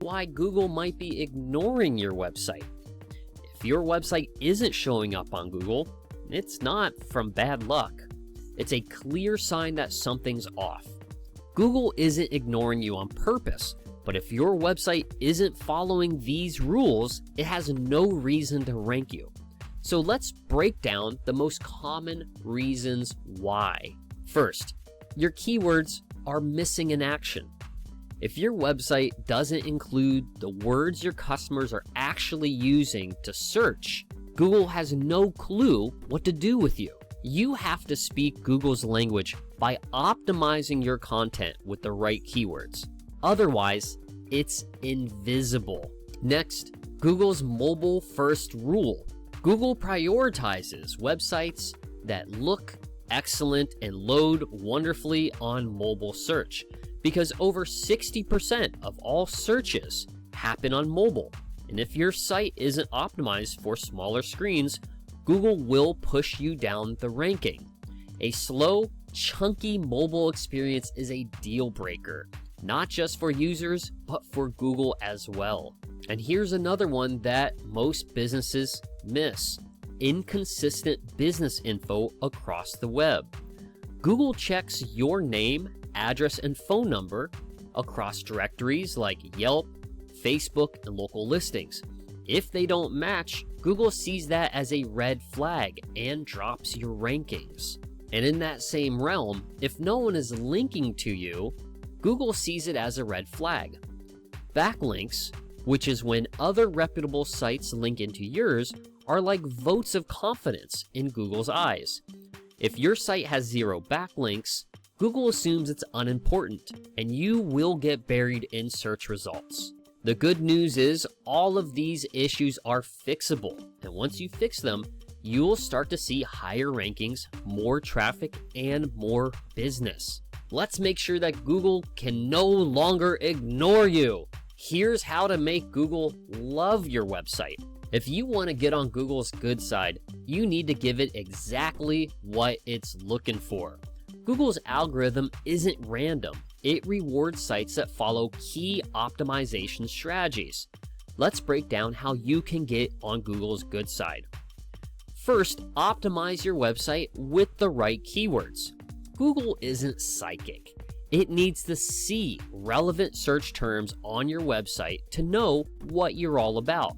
why Google might be ignoring your website. If your website isn't showing up on Google, it's not from bad luck. It's a clear sign that something's off. Google isn't ignoring you on purpose, but if your website isn't following these rules, it has no reason to rank you. So let's break down the most common reasons why. First, your keywords are missing in action. If your website doesn't include the words your customers are actually using to search, Google has no clue what to do with you. You have to speak Google's language by optimizing your content with the right keywords. Otherwise, it's invisible. Next, Google's mobile first rule. Google prioritizes websites that look excellent and load wonderfully on mobile search because over 60% of all searches happen on mobile. And if your site isn't optimized for smaller screens, Google will push you down the ranking. A slow, chunky mobile experience is a deal breaker, not just for users, but for Google as well. And here's another one that most businesses miss: inconsistent business info across the web. Google checks your name, address, and phone number across directories like Yelp, Facebook, and local listings. If they don't match, Google sees that as a red flag and drops your rankings. And in that same realm, if no one is linking to you, Google sees it as a red flag. Backlinks, which is when other reputable sites link into yours, are like votes of confidence in Google's eyes. If your site has 0 backlinks, Google assumes it's unimportant, and you will get buried in search results. The good news is all of these issues are fixable, and once you fix them, you'll start to see higher rankings, more traffic, and more business. Let's make sure that Google can no longer ignore you. Here's how to make Google love your website. If you want to get on Google's good side, you need to give it exactly what it's looking for. Google's algorithm isn't random. It rewards sites that follow key optimization strategies. Let's break down how you can get on Google's good side. First, optimize your website with the right keywords. Google isn't psychic. It needs to see relevant search terms on your website to know what you're all about.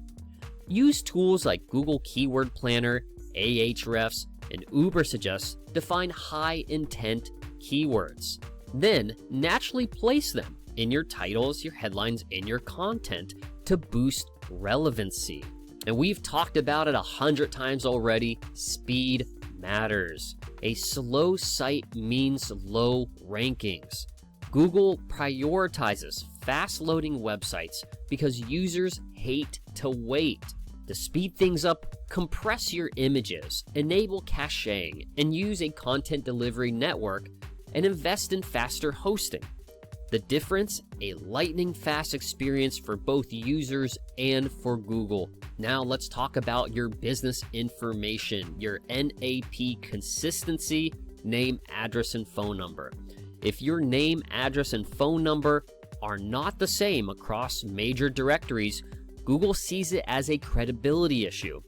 Use tools like Google Keyword Planner, Ahrefs, and Ubersuggest to find high-intent keywords. Then, naturally place them in your titles, your headlines, and your content to boost relevancy. And we've talked about it 100 times already, speed matters. A slow site means low rankings. Google prioritizes fast-loading websites because users hate to wait. To speed things up, compress your images, enable caching, and use a content delivery network, and invest in faster hosting. The difference? A lightning-fast experience for both users and for Google. Now let's talk about your business information, your NAP consistency, name, address, and phone number. If your name, address, and phone number are not the same across major directories, Google sees it as a credibility issue.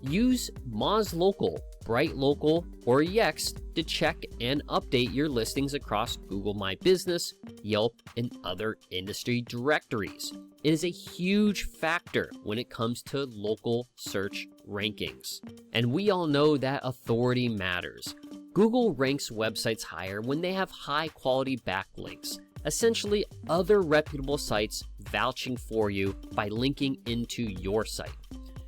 Use Moz Local, Bright Local, or Yext to check and update your listings across Google My Business, Yelp, and other industry directories. It is a huge factor when it comes to local search rankings. And we all know that authority matters. Google ranks websites higher when they have high-quality backlinks, essentially other reputable sites vouching for you by linking into your site.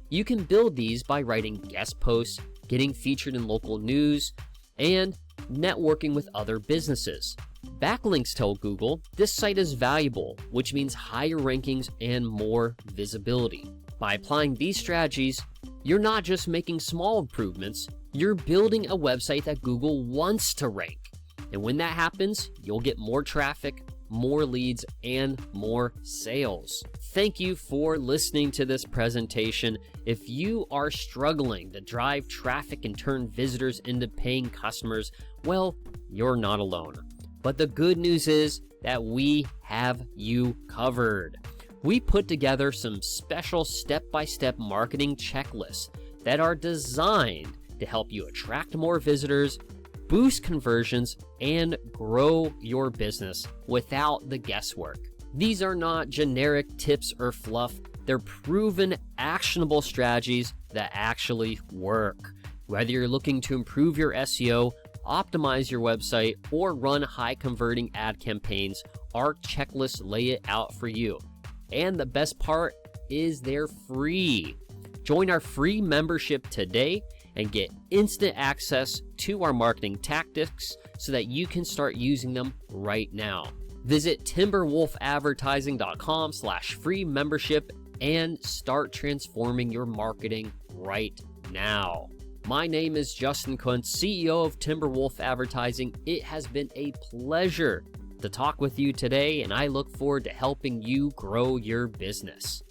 You can build these by writing guest posts, getting featured in local news, and networking with other businesses. Backlinks tell Google this site is valuable, which means higher rankings and more visibility. By applying these strategies, you're not just making small improvements, you're building a website that Google wants to rank. And when that happens, you'll get more traffic, more leads, and more sales. Thank you for listening to this presentation. If you are struggling to drive traffic and turn visitors into paying customers, well, you're not alone. But the good news is that we have you covered. We put together some special step-by-step marketing checklists that are designed to help you attract more visitors, boost conversions, and grow your business without the guesswork. These are not generic tips or fluff. They're proven, actionable strategies that actually work. Whether you're looking to improve your SEO, optimize your website, or run high-converting ad campaigns, our checklists lay it out for you. And the best part is they're free. Join our free membership today and get instant access to our marketing tactics so that you can start using them right now. Visit timberwolfadvertising.com/free membership and start transforming your marketing right now. My name is Justin Kuntz, CEO of Timberwolf Advertising. It has been a pleasure to talk with you today, and I look forward to helping you grow your business.